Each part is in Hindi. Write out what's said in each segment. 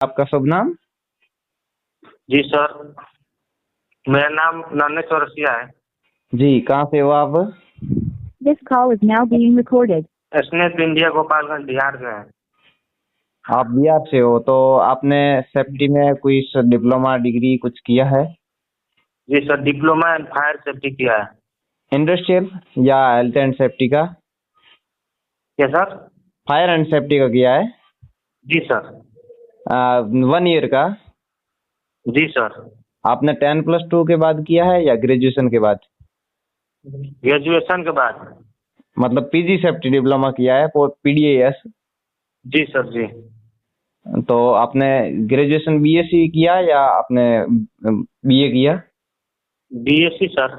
आपका शुभ नाम? जी सर, मेरा नाम नन्हे चौरसिया है। जी, कहाँ से हो आप? This call is now being recorded. एसनेस इंडिया गोपालगंज बिहार में है। आप बिहार से हो तो आपने सेफ्टी में कोई डिप्लोमा डिग्री कुछ किया है? जी sir, diploma in fire safety किया है। इंडस्ट्रियल या हेल्थ एंड सेफ्टी का? क्या सर? फायर एंड सेफ्टी का किया है। जी सर। 1 ईयर का? जी सर। आपने 10+2 के बाद किया है या ग्रेजुएशन के बाद? ग्रेजुएशन के बाद। मतलब पीजी सेफ्टी डिप्लोमा किया है, PDAS? जी सर जी। तो आपने ग्रेजुएशन बीएससी किया या आपने बीए किया? BSc sir.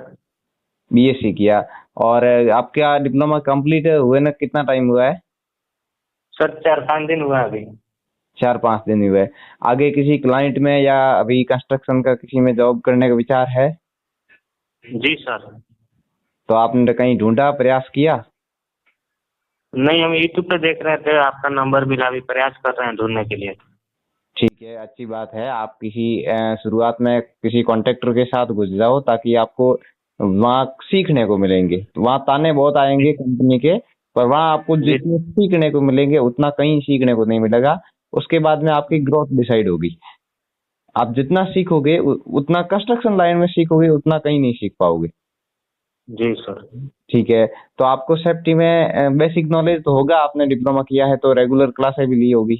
बीएससी किया। और आपका डिप्लोमा कंप्लीट हुए ना कितना टाइम हुआ है? सर 4-5 दिन हुआ अभी। 4-5 दिन हुए। आगे किसी क्लाइंट में या अभी कंस्ट्रक्शन का किसी में जॉब करने का विचार है? जी सर। तो आपने कहीं ढूंढा, प्रयास किया? नहीं, हम यूट्यूब पे देख रहे थे, आपका नंबर मिला, अभी प्रयास कर रहे हैं ढूंढने के लिए। ठीक है, अच्छी बात है। आप किसी शुरुआत में किसी कॉन्ट्रैक्टर के साथ घुस जाओ ताकि आपको वहाँ सीखने को मिलेंगे। वहाँ ताने बहुत आएंगे कंपनी के, पर वहाँ आपको जी जितने सीखने को मिलेंगे उतना कहीं सीखने को नहीं मिलेगा। उसके बाद में आपकी ग्रोथ डिसाइड होगी। आप जितना सीखोगे उतना कंस्ट्रक्शन लाइन में सीखोगे, उतना कहीं नहीं सीख पाओगे। जी सर। ठीक है, तो आपको सेफ्टी में बेसिक नॉलेज तो होगा, आपने डिप्लोमा किया है तो रेगुलर क्लासें भी ली होगी।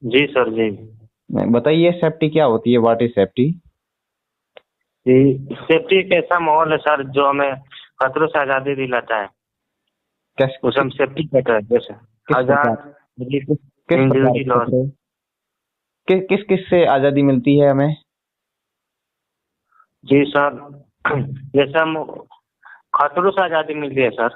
जी सर जी। बताइए सेफ्टी क्या होती है, व्हाट इज सेफ्टी? जी, सेफ्टी एक ऐसा माहौल है सर जो हमें खतरों से आज़ादी दिलाता है। किस उसे हम सेफ्टी कहते हैं, जैसे किस प्रकार आज़ाद, किस किस प्रकार इंजरी के लॉस। खतरे? किस किस से आजादी मिलती है हमें? जी सर, जैसे हम खतरों से आज़ादी मिलती है सर।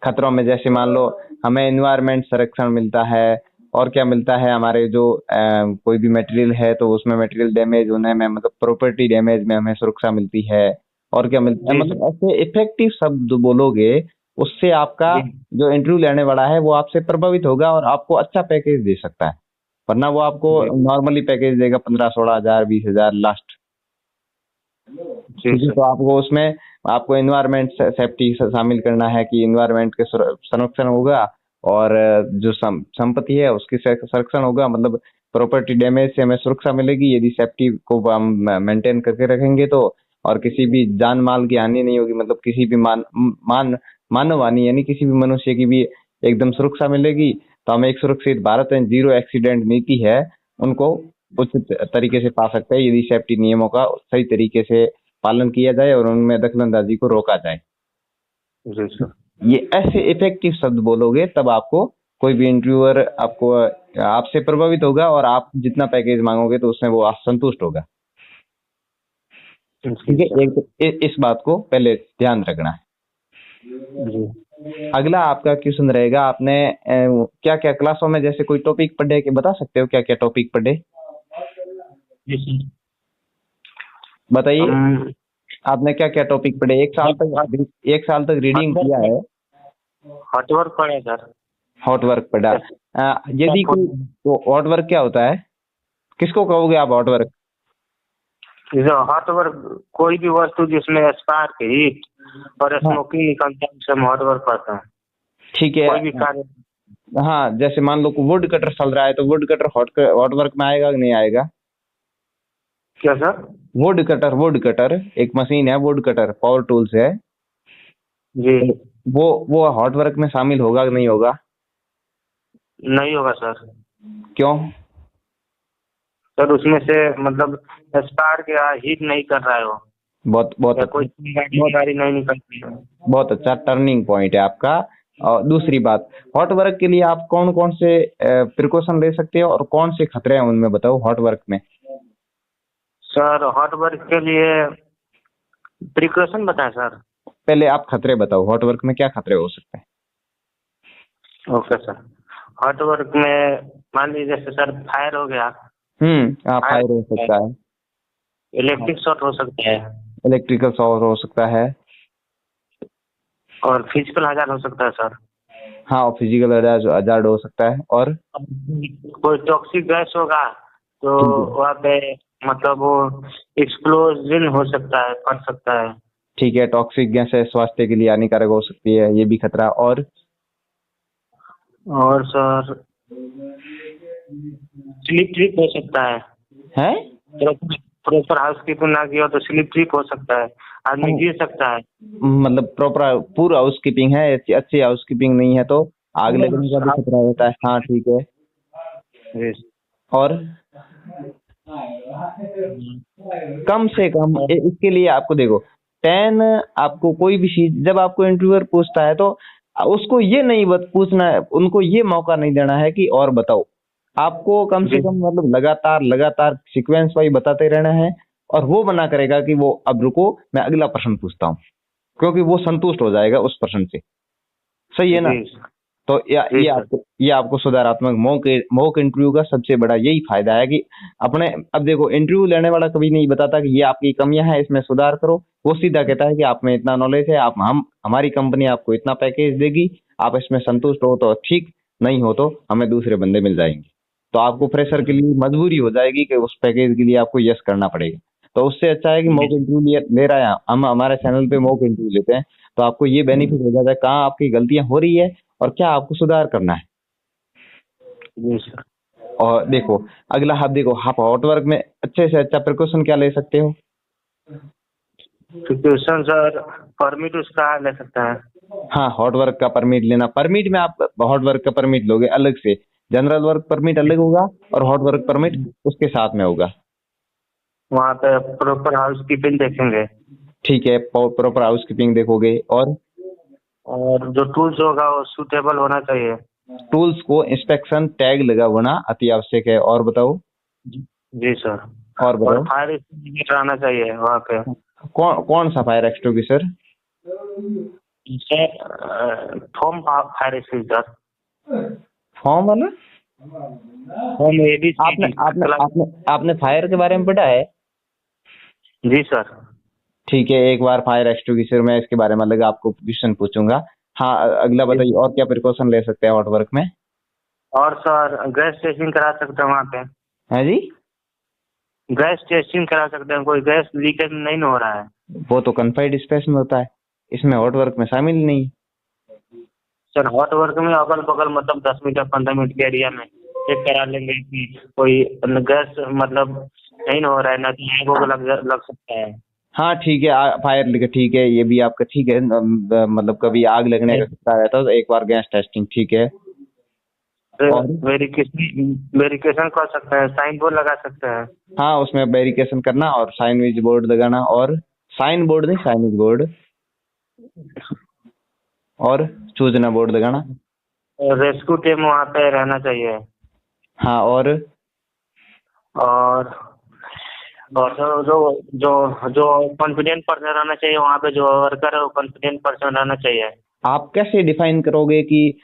खतरों में जैसे मान लो हमें एनवायरनमेंट संरक्षण मिलता है, और क्या मिलता है? हमारे जो कोई भी मटेरियल है तो उसमें मटेरियल डैमेज होने में, मतलब प्रॉपर्टी डैमेज में हमें सुरक्षा मिलती है। और क्या मिलता है? जी मतलब सर। ऐसे इफेक्टिव शब्द बोलोगे, उससे आपका जी जो इंटरव्यू लेने वाला है वो आपसे प्रभावित होगा और आपको अच्छा पैकेज दे सकता है। वरना वो आपको जी। नॉर्मली पैकेज देगा 15-16 हजार, 20 हजार लास्ट। जी ठीक है, सर। तो आपको उसमें आपको एनवायरमेंट सेफ्टी शामिल करना है कि एनवायरमेंट के संरक्षण होगा, और जो संपत्ति है उसकी संरक्षण होगा। मतलब प्रॉपर्टी डैमेज से हमें सुरक्षा मिलेगी यदि सेफ्टी को हम मेंटेन करके रखेंगे तो। और किसी भी जान माल की हानि नहीं होगी, मतलब किसी भी मानव हानि यानी किसी भी मनुष्य की भी एकदम सुरक्षा मिलेगी। तो हम एक सुरक्षित भारत एंड जीरो एक्सीडेंट नीति है उनको उचित तरीके से पा सकते हैं यदि सेफ्टी नियमों का सही तरीके से पालन किया जाए और उनमें दखलंदाजी को रोका जाए। जी सर। ये ऐसे इफेक्टिव शब्द बोलोगे तब आपको कोई भी इंटरव्यूअर आपको आपसे प्रभावित होगा, और आप जितना पैकेज मांगोगे तो उसमें वो संतुष्ट होगा। जी ठीक है, सर। एक तो इस बात को पहले ध्यान रखना है। जी। अगला आपका क्वेश्चन रहेगा, आपने क्या क्या क्लासों में जैसे कोई टॉपिक पढ़े कि बता सकते हो क्या क्या टॉपिक पढ़े? जी सर। बताइए, हम आपने क्या क्या टॉपिक पढ़े? एक साल तक रीडिंग किया है? हॉट वर्क पढ़े सर। हॉट वर्क पढ़ा? यदि कोई तो हॉट वर्क क्या होता है? किसको कहोगे आप हॉट वर्क? हॉट वर्क कोई भी वस्तु जिसमें स्पार्क, हीट और हाँ, स्मोकिंग निकलता है, उसे हम हॉट वर्क कहते हैं। ठीक है। कोई भी कार्य। हाँ, जैसे मान लो वुड कटर चल रहा है तो वुड कटर हॉट वर्क में आएगा कि नहीं आएगा? क्या सर? वुड कटर एक मशीन है, वुड कटर पावर टूल्स है। जी। तो वो हॉट वर्क में शामिल होगा कि नहीं होगा? नहीं होगा सर। क्यों? सर उसमें से मतलब स्पार्क या हीट नहीं कर रहा है वो, बहुत बहुत या अच्छा। कोई चिंगारी नहीं निकलती है। बहुत अच्छा टर्निंग पॉइंट है आपका। और दूसरी बात, हॉट वर्क के लिए आप कौन कौन से प्रिकॉशन ले सकते हो और कौन से खतरे हैं उनमें बताओ हॉट वर्क में? सर हॉट वर्क के लिए प्रिकॉशन बताएं सर। पहले आप खतरे बताओ, हॉट वर्क में क्या खतरे हो सकते हैं? Okay sir. हॉट वर्क में मान लीजिए जैसे सर फायर हो गया। हाँ, फायर हो सकता है। इलेक्ट्रिक शॉर्ट हो सकता है। इलेक्ट्रिकल शॉक हो सकता है। और फिजिकल हजार हो सकता है सर। हाँ, फिजिकल हजार्ड हो सकता है। और कोई टॉक्सिक गैस होगा तो ठीक है। वहाँ पे मतलब वो एक्सप्लोजन हो सकता है, फट सकता है। ठीक है, टॉक्सिक गैस है, स्वास्थ्य के लिए हानिकारक हो सकती है, ये भी खतरा। और सर स्लिप ट्रिप हो सकता है। है प्रॉपर हाउसकीपिंग ना किया तो स्लिप ट्रिप हो सकता है, आदमी गिर सकता है। मतलब प्रॉपर पूरा हाउसकीपिंग है, अच्छी अच्छी हाउसकीपिंग नहीं है तो आग लगने का भी खतरा होता है। हाँ ठीक है। Yes. और कम से कम इसके लिए आपको देखो 10, आपको कोई भी चीज जब आपको इंटरव्यूअर पूछता है तो उसको ये नहीं पूछना है, उनको ये मौका नहीं देना है कि और बताओ। आपको कम से जी कम मतलब लगातार लगातार सीक्वेंस वाइज बताते रहना है, और वो मना करेगा कि वो अब रुको मैं अगला प्रश्न पूछता हूँ, क्योंकि वो संतुष्ट हो जाएगा उस प्रश्न से। सही है ना? जी तो जी सर। ये आपको सुधारात्मक मॉक इंटरव्यू का सबसे बड़ा यही फायदा है कि अपने, अब देखो इंटरव्यू लेने वाला कभी नहीं बताता कि ये आपकी कमियां हैं इसमें सुधार करो। वो सीधा कहता है कि आप में इतना नॉलेज है, आप हम हमारी कंपनी आपको इतना पैकेज देगी, आप इसमें संतुष्ट हो तो ठीक, नहीं हो तो हमें दूसरे बंदे मिल जाएंगे। तो आपको फ्रेशर के लिए मजबूरी हो जाएगी कि उस पैकेज के लिए आपको यस करना पड़ेगा। तो उससे अच्छा है कि मॉक जी इंटरव्यू ले रहा है, हम हमारे चैनल पे मॉक इंटरव्यू लेते हैं, तो आपको ये बेनिफिट हो जाता है कहाँ आपकी गलतियां हो रही है और क्या आपको सुधार करना है। जी सर। और देखो अगला, आप देखो आप हॉट वर्क में अच्छे से अच्छा प्रिकॉशन क्या ले सकते हो? सिचुएशन सर, परमिट उसका ले सकता है। हाँ, हॉट वर्क का परमिट लेना। परमिट में आप हॉट वर्क का परमिट लोगे अलग से, जनरल वर्क परमिट अलग होगा और हॉट वर्क परमिट उसके साथ में होगा। वहाँ पे प्रॉपर हाउस कीपिंग देखेंगे, ठीक है, प्रॉपर हाउस कीपिंग देखोगे। और जो टूल्स होगा वो सूटेबल होना चाहिए। टूल्स को इंस्पेक्शन टैग लगा होना अति आवश्यक है। और बताओ? जी सर। और और बताओ? फायर एक्सटिंग्विशर आना चाहिए वहाँ पे। कौन कौन सा fire extinguisher? Form fire extinguisher, form वाला? फॉर्म आपने एबीसी आपने क्लास। आपने आपने फायर के बारे में पढ़ा है? जी सर। ठीक है, एक बार फायर एक्सटिंग्विशर में इसके बारे में अलग आपको क्वेश्चन पूछूंगा। हाँ, अगला जी। बताइए और क्या प्रिकॉशन ले सकते हैं हॉट वर्क में? और सर गैस टेस्टिंग करा सकते हैं वहाँ पे। है जी? गैस टेस्टिंग करा सकते हैं, कोई गैस लीकेज नहीं ना हो रहा है। वो तो कन्फाइड स्पेस में होता है, इसमें हॉट वर्क में शामिल नहीं। सर हॉट वर्क में अगल बगल मतलब 10 मीटर 15 मिनट के एरिया में चेक करा लेंगे कि कोई गैस मतलब नहीं ना हो रहा है, ना तो आग वोग लग सकता है। हाँ ठीक है, फायर लिखे, ठीक है, ये भी आपका ठीक है। मतलब कभी आग लगने का खतरा रहता है तो एक बार गैस टेस्टिंग ठीक है। और वेरिफिकेशन कर सकते हैं, साइन बोर्ड लगा सकते हैं। हाँ, उसमें वेरिफिकेशन करना और साइनवेज बोर्ड लगाना, और साइन बोर्ड नहीं साइनेज बोर्ड, और सूचना बोर्ड लगाना। रेस्क्यू टीम वहाँ पे रहना चाहिए। हाँ, और और सर जो जो जो कॉन्फिडेंट पर्सन रहना चाहिए वहाँ पे, जो वर्कर है वो कॉन्फिडेंट पर्सन रहना चाहिए। आप कैसे डिफाइन करोगे कि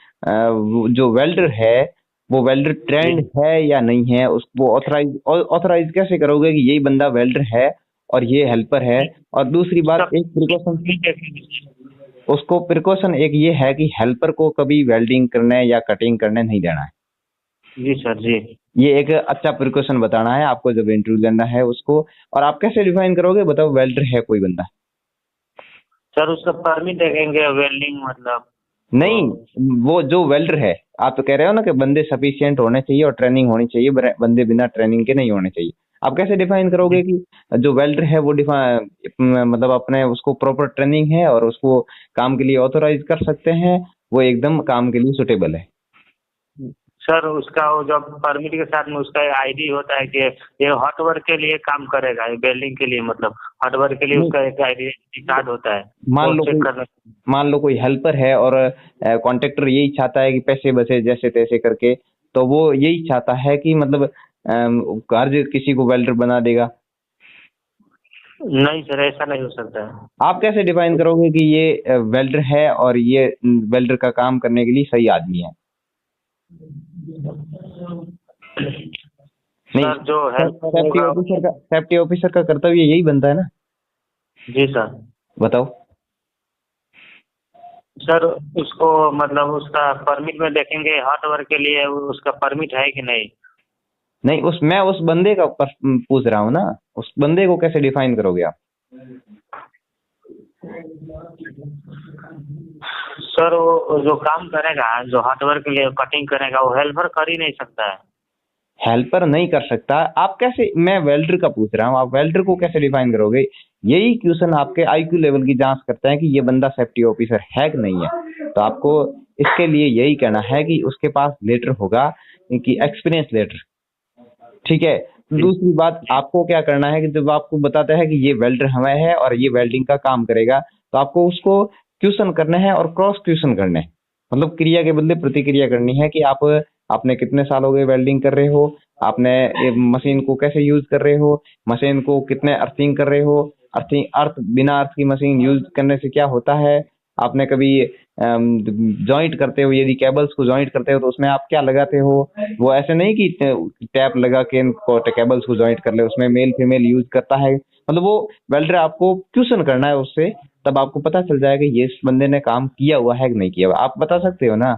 जो वेल्डर है वो वेल्डर जी ट्रेंड है या नहीं है? उसको ऑथराइज कैसे करोगे कि यही बंदा वेल्डर है और ये हेल्पर है? और दूसरी बात, एक प्रिकॉशन, उसको प्रिकॉशन एक ये है कि हेल्पर को कभी वेल्डिंग करने या कटिंग करने नहीं देना है। जी सर। जी ये एक अच्छा प्रिकॉशन बताना है आपको जब इंटरव्यू लेना है उसको। और आप कैसे डिफाइन करोगे, बताओ वेल्डर है कोई बंदा? सर, उसका परमिट देखेंगे वेल्डिंग मतलब। नहीं, वो जो वेल्डर है, आप तो कह रहे हो ना कि बंदे सफिशिएंट होने चाहिए और ट्रेनिंग होनी चाहिए, बंदे बिना ट्रेनिंग के नहीं होने चाहिए। आप कैसे डिफाइन करोगे कि जो वेल्डर है वो मतलब अपने उसको प्रॉपर ट्रेनिंग है और उसको काम के लिए ऑथोराइज कर सकते हैं, वो एकदम काम के लिए सुटेबल है? सर उसका वो जब परमिट के साथ में उसका आईडी होता है कि ये हॉट वर्क के लिए काम करेगा, ये वेल्डिंग के लिए मतलब हॉट वर्क के लिए नहीं, उसका एक आईडेंटिटी कार्ड होता है, मान वो लो चेक कोई करना। मान लो कोई हेल्पर है और कॉन्ट्रेक्टर यही चाहता है कि पैसे बचे जैसे तैसे करके, तो वो यही चाहता है कि मतलब हर किसी को वेल्डर बना देगा। नहीं सर, ऐसा नहीं हो सकता है। आप कैसे डिफाइन करोगे कि ये वेल्डर है और ये वेल्डर का काम करने के लिए सही आदमी है? नहीं, सर जो हेल्पर सेफ्टी होगा। ऑफिसर का कर्तव्य यही बनता है ना? जी सर। बताओ? सर उसको मतलब उसका परमिट में देखेंगे हॉट वर्क के लिए उसका परमिट है कि नहीं। नहीं, उस बंदे का पूछ रहा हूँ ना, उस बंदे को कैसे डिफाइन करोगे आप? सर वो जो काम करेगा, जो हार्डवर्क के लिए कटिंग करेगा, वो हेल्पर कर ही नहीं सकता है। हेल्पर नहीं कर सकता, आप कैसे? मैं वेल्डर का पूछ रहा हूँ, आप वेल्डर को कैसे डिफाइन करोगे? यही क्वेश्चन आपके आईक्यू लेवल की जांच करता है कि ये बंदा सेफ्टी ऑफिसर है कि नहीं है। तो आपको इसके लिए यही कहना है कि उसके पास लेटर होगा, कि एक्सपीरियंस लेटर, ठीक है। दूसरी बात, आपको क्या करना है कि जब आपको बताता है कि ये वेल्डर हमें है और ये वेल्डिंग का काम करेगा, तो आपको उसको क्वेश्चन करना है और क्रॉस क्वेश्चन करने हैं। मतलब क्रिया के बदले प्रतिक्रिया करनी है कि आपने कितने साल हो गए वेल्डिंग कर रहे हो, आपने ये मशीन को कैसे यूज कर रहे हो, मशीन को कितने अर्थिंग कर रहे हो, अर्थ बिना अर्थ की मशीन यूज करने से क्या होता है, आपने कभी जॉइंट करते हो, यदि केबल्स को जॉइंट करते हो तो उसमें आप क्या लगाते हो? वो ऐसे नहीं कि टैप लगा के इनको केबल्स को जॉइंट कर ले, उसमें मेल फीमेल यूज करता है। मतलब वो वेल्डर आपको क्वेश्चन करना है उससे, तब आपको पता चल जाएगा ये इस बंदे ने काम किया हुआ है कि नहीं किया हुआ। आप बता सकते हो ना?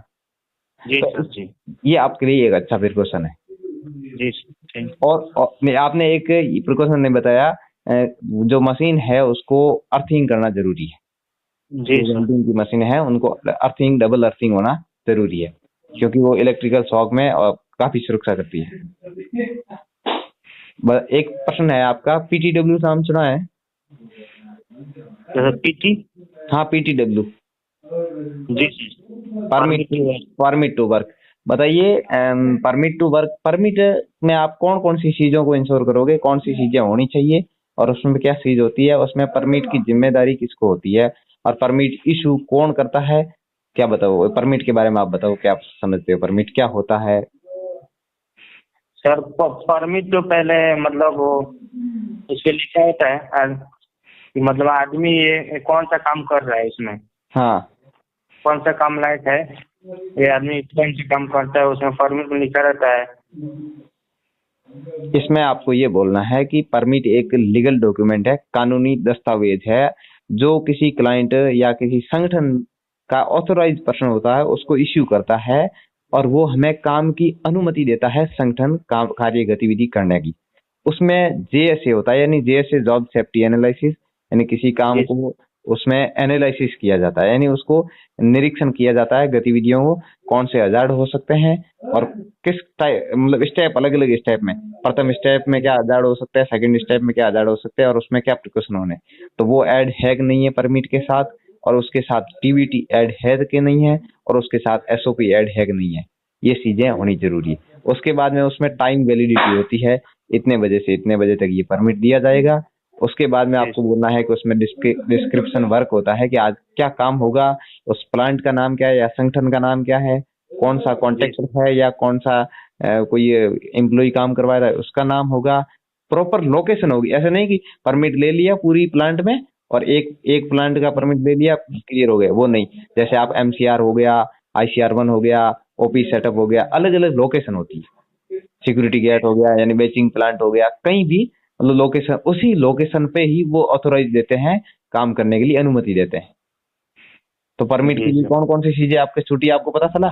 जी तो सर जी। ये आपके लिए एक अच्छा प्रिकॉशन है। जी सर ठीक। आपने एक प्रिकॉशन नहीं बताया, जो मशीन है उसको अर्थिंग करना जरूरी है। जी जो सर। वेल्डिंग की मशीन है उनको अर्थिंग, डबल अर्थिंग होना जरूरी है, क्योंकि वो इलेक्ट्रिकल शॉक में काफी सुरक्षा करती है। एक प्रश्न है आपका, पीटीडब्ल्यू नाम सुना है? पीटी। हाँ, पीटीडब्ल्यू, जी sir. Permit permit to work. बताइए, परमिट टू वर्क, परमिट में आप कौन कौन सी चीजों को इंश्योर करोगे, कौन सी चीजें होनी चाहिए, और उसमें क्या चीज होती है, उसमें परमिट की जिम्मेदारी किसको होती है, और परमिट इशू कौन करता है? क्या बताओ परमिट के बारे में, आप बताओ क्या आप समझते हो, परमिट क्या होता है? सर परमिट तो पहले मतलब वो उसके लिखा होता है कि मतलब आदमी ये कौन सा काम कर रहा है, इसमें हाँ, कौन सा काम लायक है, ये आदमी कौन सा काम करता है, उसमें परमिट में लिखा रहता है। इसमें आपको ये बोलना है कि परमिट एक लीगल डॉक्यूमेंट है, कानूनी दस्तावेज है, जो किसी क्लाइंट या किसी संगठन का ऑथोराइज पर्सन होता है उसको इश्यू करता है, और वो हमें काम की अनुमति देता है संगठन काम कार्य गतिविधि करने की। उसमें जेएसए होता है, यानी जेएसए जॉब सेफ्टी एनालिसिस, यानी किसी काम जी को उसमें एनालिसिस किया जाता है, यानी उसको निरीक्षण किया जाता है गतिविधियों को, कौन से हजार्ड हो सकते हैं और किस टाइप, मतलब स्टेप, अलग अलग स्टेप में, प्रथम स्टेप में क्या हजार्ड हो सकता है, सेकंड स्टेप में क्या हजार्ड हो सकते हैं, और उसमें क्या प्रिकॉशन होने, तो वो ऐड है कि नहीं है परमिट के साथ, और उसके साथ टीबीटी ऐड है कि नहीं है, और उसके साथ एसओपी ऐड है कि नहीं है, ये चीजें होनी जरूरी है। उसके बाद में उसमें टाइम वैलिडिटी होती है, इतने बजे से इतने बजे तक ये परमिट दिया जाएगा। उसके बाद में आपको बोलना है कि उसमें डिस्क्रिप्शन वर्क होता है कि आज क्या काम होगा, उस प्लांट का नाम क्या है या संगठन का नाम क्या है, कौन सा कॉन्ट्रैक्टर है या कौन सा कोई एम्प्लॉय काम करवा रहा है उसका नाम होगा, प्रॉपर लोकेशन होगी। ऐसा नहीं कि परमिट ले लिया पूरी प्लांट में और एक एक प्लांट का परमिट ले लिया क्लियर हो गया, वो नहीं। जैसे आप एमसीआर हो गया, आईसीआर 1 हो गया, ओपी सेटअप हो गया, अलग अलग लोकेशन होती है। सिक्योरिटी गेट हो गया, यानी बेचिंग प्लांट हो गया, कहीं भी मतलब लोकेशन, उसी लोकेशन पे ही वो ऑथोराइज देते हैं, काम करने के लिए अनुमति देते हैं। तो परमिट के जी लिए सर। कौन कौन सी चीजें आपके छुट्टी आपको पता चला?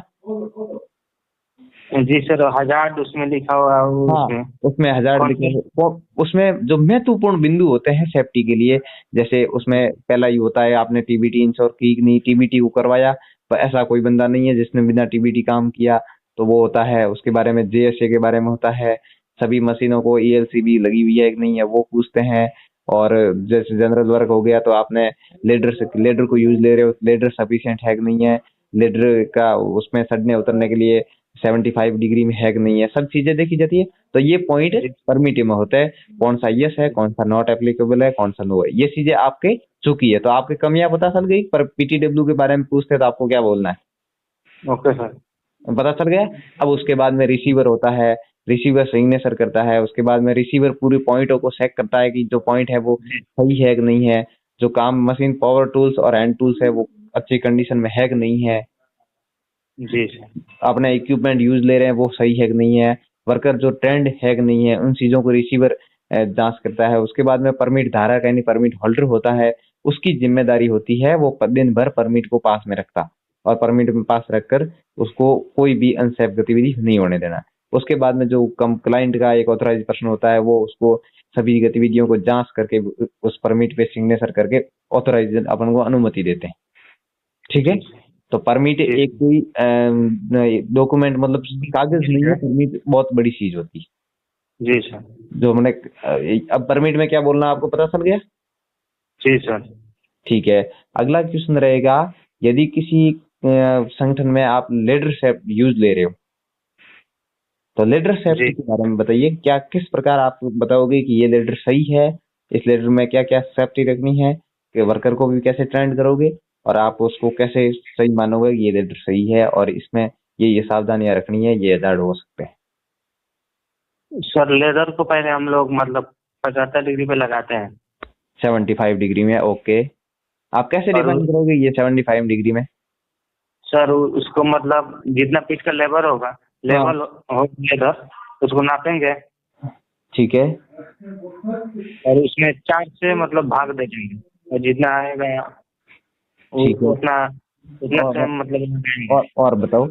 जी सर, हजार्ड उसमें लिखा हुआ है हाँ, उसमें। उसमें हजार कौन लिखे से? हैं। उसमें जो महत्वपूर्ण बिंदु होते हैं सेफ्टी के लिए, जैसे उसमें पहला ही होता है आपने टीबीटी इंश्योर की कि नहीं, टीबीटी को करवाया, तो ऐसा कोई बंदा नहीं है जिसने बिना टीबीटी काम किया, तो वो होता है। उसके बारे में जेएसए के बारे में होता है, सभी मशीनों को ईएलसीबी लगी हुई है कि नहीं है वो पूछते हैं। और जैसे जनरल वर्क हो गया तो आपने लेडर को यूज ले रहे हो, लेडर सफिशिएंट है कि नहीं है, लेडर का उसमें सड़ने उतरने के लिए 75 डिग्री में है कि नहीं है, सब चीजें देखी जाती है। तो ये पॉइंट जी परमिटिव में होता है, कौन सा यस है, कौन सा नॉट एप्लीकेबल है, कौन सा नो है, ये चीजें आपके चुकी है। तो आपकी कमियां पता चल गई, पर पीटीडब्ल्यू के बारे में पूछते हैं तो आपको क्या बोलना ओके सर। है, पता चल गया। अब उसके बाद में रिसीवर होता है, रिसीवर सिग्नेचर करता है, उसके बाद में रिसीवर पूरे पॉइंटों को चेक करता है कि जो पॉइंट है वो सही है कि नहीं है, जो काम मशीन पावर टूल्स और हैंड टूल्स है वो अच्छी कंडीशन में है कि नहीं है, जी सर। अपना इक्विपमेंट यूज ले रहे हैं वो सही है कि नहीं है, वर्कर जो ट्रेंड है कि नहीं है, उन चीजों को रिसीवर जांच करता है। उसके बाद में परमिट धारक यानी परमिट होल्डर होता है, उसकी जिम्मेदारी होती है वो दिन भर परमिट को पास में रखता, और परमिट में पास रखकर उसको कोई भी अनसेफ गतिविधि नहीं होने देना। उसके बाद में जो क्लाइंट का एक ऑथराइज पर्सन होता है वो उसको सभी गतिविधियों को जांच करके उस परमिट पे सिग्नेचर करके ऑथराइज अपन को अनुमति देते हैं। ठीक है, तो परमिट एक कोई डॉक्यूमेंट मतलब कागज नहीं है, परमिट बहुत बड़ी चीज होती है। जी सर। जो हमने अब परमिट में क्या बोलना आपको पता चल गया? जी सर। ठीक है, अगला क्वेश्चन रहेगा, यदि किसी संगठन में आप लेटर सेफ्ट यूज ले रहे हो तो लेटर सेफ्टी के बारे में बताइए, क्या किस प्रकार आप बताओगे कि ये लेटर सही है, इस लेटर में क्या क्या सेफ्टी रखनी है, कि वर्कर को भी कैसे ट्रेंड करोगे और आप उसको कैसे सही मानोगे कि ये लेटर सही है और इसमें ये सावधानियां रखनी है, ये हजार्ड हो सकते हैं। सर लेदर को पहले हम लोग मतलब 75 डिग्री पे लगाते हैं। 75 डिग्री में, ओके। आप कैसे डिफाइन करोगे ये 75 डिग्री में? सर उसको मतलब जितना पीठ का लेबर होगा, लेवल हो लेदर, उसको नापेंगे। ठीक है, और उसमें 4 से मतलब भाग दे देंगे और जितना आएगा उतना से मतलब और बताओ।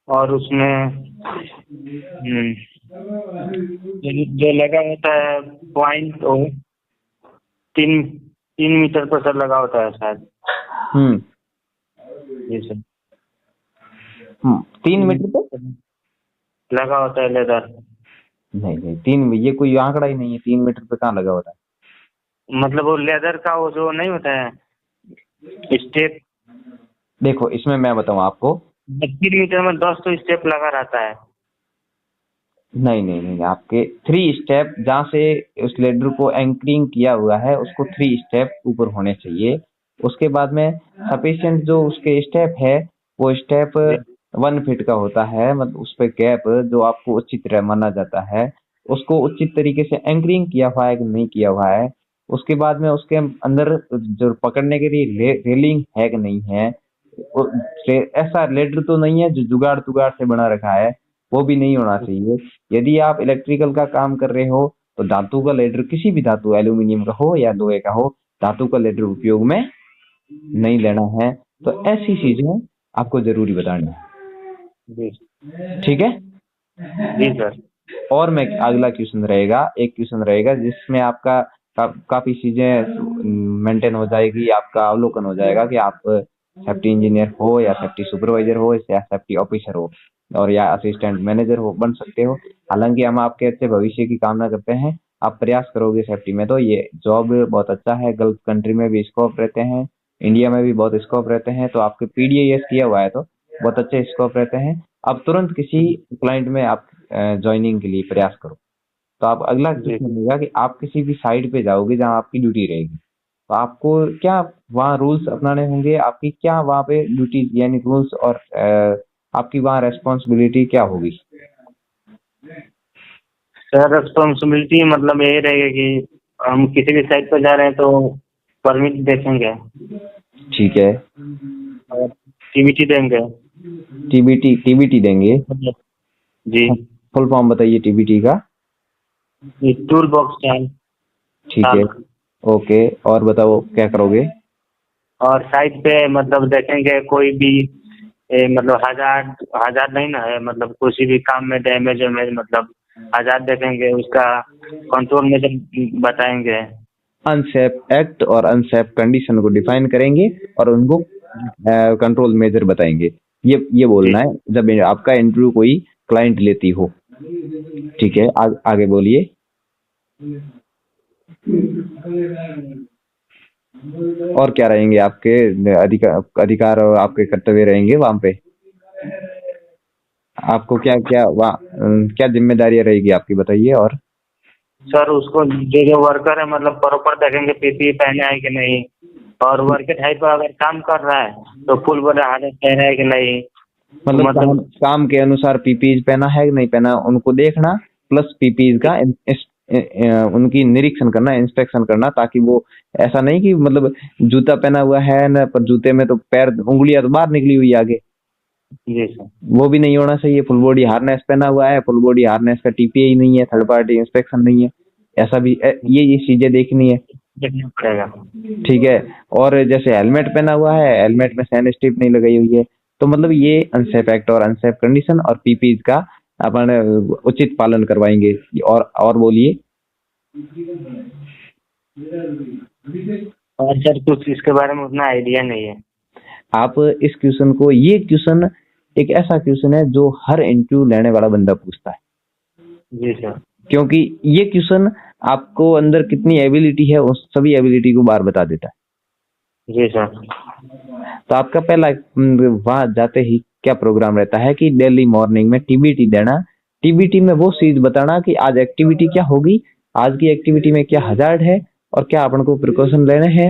और उसमें जो लगा होता है पॉइंट 3 मीटर पर सर लगा होता है शायद। जी सर। 3 मीटर पे लगा होता है लेदर। नहीं 3, ये कोई आंकड़ा ही नहीं है, 3 मीटर पे कहाँ लगा होता है? मतलब वो लेदर का वो जो नहीं होता है स्टेप। देखो इसमें मैं बताऊं आपको, 3 मीटर में 10 तो स्टेप लगा रहता है। नहीं, आपके 3 स्टेप जहाँ से उस लेडर को एंकरिंग किया हुआ है उसको 3 स्टेप ऊपर होने चाहिए। उसके बाद में सफिशिएंट जो उसके स्टेप है वो स्टेप 1 फीट का होता है, मतलब उस पे गैप जो आपको उचित तरह माना जाता है, उसको उचित तरीके से एंकरिंग किया हुआ है कि नहीं किया हुआ है। उसके बाद में उसके अंदर जो पकड़ने के लिए रेलिंग है कि नहीं है, ऐसा लेडर तो नहीं है जो जुगाड़ तुगाड़ से बना रखा है, वो भी नहीं होना चाहिए। यदि आप इलेक्ट्रिकल का काम कर रहे हो तो धातु का लेडर, किसी भी धातु, एल्यूमिनियम का हो या लोहे का हो, धातु का लेडर उपयोग में नहीं लेना है। तो ऐसी चीजें आपको जरूरी बतानी है। ठीक है जी सर। और मैं अगला क्वेश्चन रहेगा, एक क्वेश्चन रहेगा जिसमें आपका काफी चीजें मेंटेन हो जाएगी, आपका अवलोकन हो जाएगा कि आप सेफ्टी इंजीनियर हो या सेफ्टी सुपरवाइजर हो या सेफ्टी ऑफिसर हो और या असिस्टेंट मैनेजर हो, बन सकते हो। हालांकि हम आपके अच्छे भविष्य की कामना करते हैं, आप प्रयास करोगे सेफ्टी में तो ये जॉब बहुत अच्छा है। गल्फ कंट्री में भी स्कोप रहते हैं, इंडिया में भी बहुत स्कोप रहते हैं, तो आपके PDAS किया हुआ है तो बहुत अच्छे स्कोप रहते हैं। अब तुरंत किसी क्लाइंट में आप ज्वाइनिंग के लिए प्रयास करो। तो आप अगला क्वेश्चन रहेगा कि आप किसी भी साइट पे जाओगे जहाँ आपकी ड्यूटी रहेगी, तो आपको क्या वहाँ रूल्स अपनाने होंगे, आपकी क्या वहाँ पे ड्यूटी यानी रूल्स और आपकी वहाँ रेस्पॉन्सिबिलिटी क्या होगी? सर रेस्पॉन्सिबिलिटी मतलब यही रहेगा कि हम किसी भी साइट पर जा रहे हैं तो परमिट देखेंगे। ठीक है। और TBT देंगे। TBT देंगे? जी। फुल फॉर्म बताइए TBT का। Tool box time. ठीक है, ओके। और बताओ क्या करोगे? और साइट पे मतलब देखेंगे कोई भी मतलब हजार नहीं ना है, मतलब किसी भी काम में डैमेज मतलब हजार देखेंगे, उसका कंट्रोल मेजर बताएंगे। अनसेफ एक्ट और अनसेफ कंडीशन को डिफाइन करेंगे और उनको कंट्रोल मेजर बताएंगे। ये बोलना है जब आपका इंटरव्यू कोई क्लाइंट लेती हो। ठीक है, आगे बोलिए। और क्या रहेंगे आपके अधिकार और आपके कर्तव्य रहेंगे वहां पे? आपको क्या क्या क्या जिम्मेदारियां रहेगी आपकी, बताइए। और सर उसको जो वर्कर है मतलब प्रॉपर देखेंगे PPE पहने है कि नहीं, और वर्क टाइप पर अगर काम कर रहा है तो फुल बॉडी हार्नेस पहना है कि नहीं, मतलब काम के अनुसार PPE पहना है कि नहीं पहना उनको देखना, प्लस PPE का उनकी निरीक्षण करना, इंस्पेक्शन करना, ताकि वो ऐसा नहीं कि मतलब जूता पहना हुआ है ना पर जूते में तो पैर उंगलियां तो बाहर निकली हुई आगे। जी सर। वो भी नहीं होना चाहिए। फुल बॉडी हार्नेस पहना हुआ है, फुल बॉडी हार्नेस का TPA ही नहीं है, थर्ड पार्टी इंस्पेक्शन नहीं है, ऐसा भी ये चीजें देखनी है। ठीक है, और जैसे हेलमेट पहना हुआ है, हेलमेट में सैन स्ट्रिप नहीं लगाई हुई है, तो मतलब ये अनसेफ एक्ट और अनसेफ कंडीशन और PPE का अपन उचित पालन करवाएंगे। और बोलिए। और सर कुछ इसके बारे में उतना आइडिया नहीं है। आप इस क्वेश्चन को, ये क्वेश्चन एक ऐसा क्वेश्चन है जो हर इंटरव्यू लेने वाला बंदा पूछता है, जी सर। क्योंकि ये क्वेश्चन आपको अंदर कितनी एबिलिटी है उस सभी एबिलिटी को बार बता देता है। जी सर। तो आपका पहला वहां जाते ही क्या प्रोग्राम रहता है कि डेली मॉर्निंग में टीबीटी देना। टीबीटी में वो चीज बताना कि आज एक्टिविटी क्या होगी, आज की एक्टिविटी में क्या हजार्ड है और क्या अपन को प्रिकॉशन लेने हैं।